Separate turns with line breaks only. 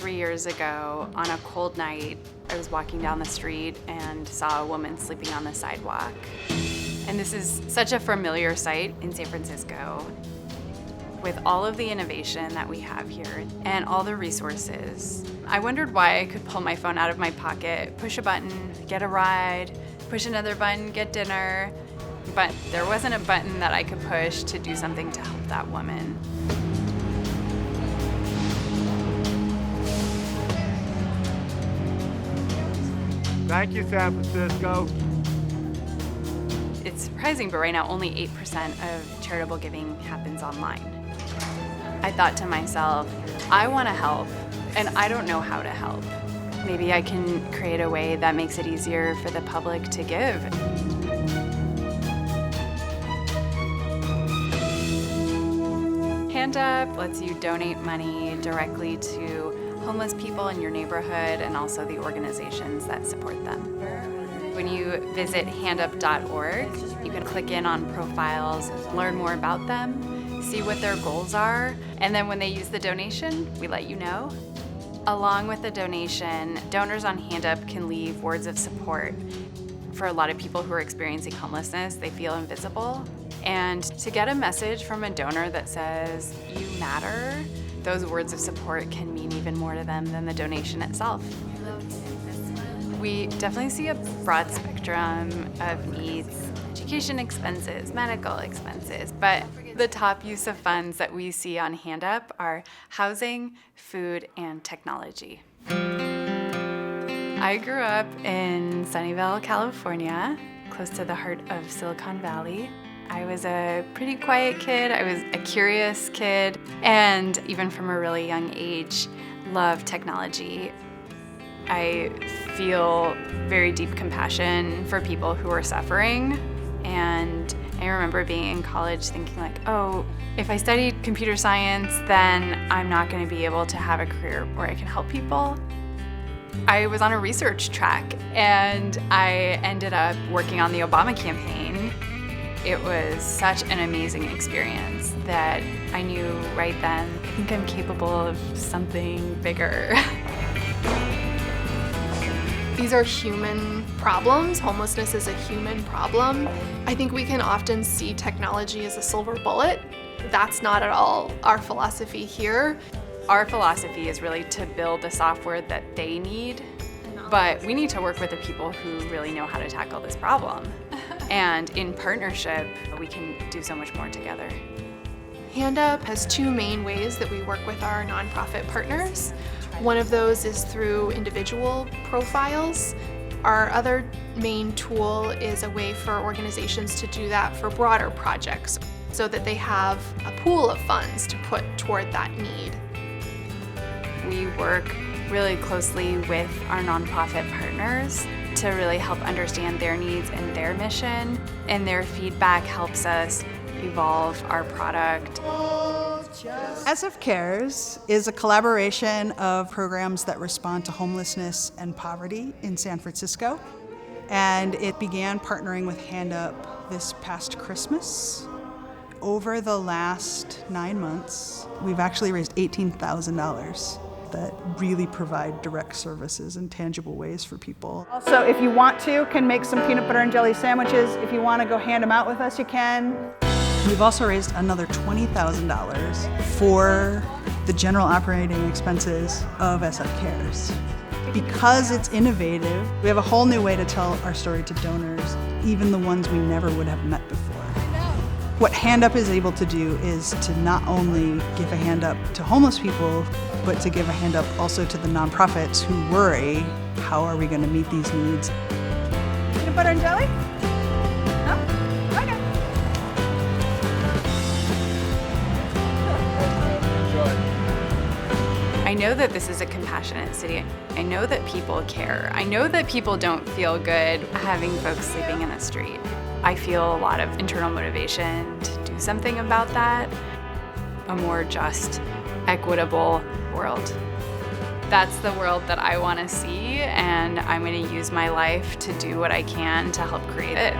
3 years ago, on a cold night, I was walking down the street and saw a woman sleeping on the sidewalk. And this is such a familiar sight in San Francisco. With all of the innovation that we have here and all the resources, I wondered why I could pull my phone out of my pocket, push a button, get a ride, push another button, get dinner. But there wasn't a button that I could push to do something to help that woman.
Thank you, San Francisco.
It's surprising, but right now only 8% of charitable giving happens online. I thought to myself, I want to help, and I don't know how to help. Maybe I can create a way that makes it easier for the public to give. HandUp lets you donate money directly to homeless people in your neighborhood and also the organizations that support them. When you visit handup.org, you can click in on profiles, learn more about them, see what their goals are, and then when they use the donation, we let you know. Along with the donation, donors on HandUp can leave words of support. For a lot of people who are experiencing homelessness, they feel invisible. And to get a message from a donor that says, "You matter," those words of support can mean even more to them than the donation itself. We definitely see a broad spectrum of needs, education expenses, medical expenses, but the top use of funds that we see on HandUp are housing, food, and technology. I grew up in Sunnyvale, California, close to the heart of Silicon Valley. I was a pretty quiet kid, I was a curious kid, and even from a really young age, loved technology. I feel very deep compassion for people who are suffering, and I remember being in college thinking like, oh, if I studied computer science, then I'm not going to be able to have a career where I can help people. I was on a research track, and I ended up working on the Obama campaign. It was such an amazing experience that I knew right then, I think I'm capable of something bigger.
These are human problems. Homelessness is a human problem. I think we can often see technology as a silver bullet. That's not at all our philosophy here.
Our philosophy is really to build the software that they need, but we need to work with the people who really know how to tackle this problem. And in partnership, we can do so much more together.
HandUp has two main ways that we work with our nonprofit partners. One of those is through individual profiles. Our other main tool is a way for organizations to do that for broader projects so that they have a pool of funds to put toward that need.
We work really closely with our nonprofit partners to really help understand their needs and their mission, and their feedback helps us evolve our product.
SF Cares is a collaboration of programs that respond to homelessness and poverty in San Francisco, and it began partnering with HandUp this past Christmas. Over the last 9 months, we've actually raised $18,000 that really provide direct services in tangible ways for people.
Also, if you want to, can make some peanut butter and jelly sandwiches. If you want to go hand them out with us, you can.
We've also raised another $20,000 for the general operating expenses of SF Cares. Because it's innovative, we have a whole new way to tell our story to donors, even the ones we never would have met before. What HandUp is able to do is to not only give a hand up to homeless people, but to give a hand up also to the nonprofits who worry, how are we going to meet these needs?
Peanut butter and jelly? No? Okay.
I know that this is a compassionate city. I know that people care. I know that people don't feel good having folks sleeping in the street. I feel a lot of internal motivation to do something about that. A more just, equitable world. That's the world that I want to see, and I'm going to use my life to do what I can to help create it.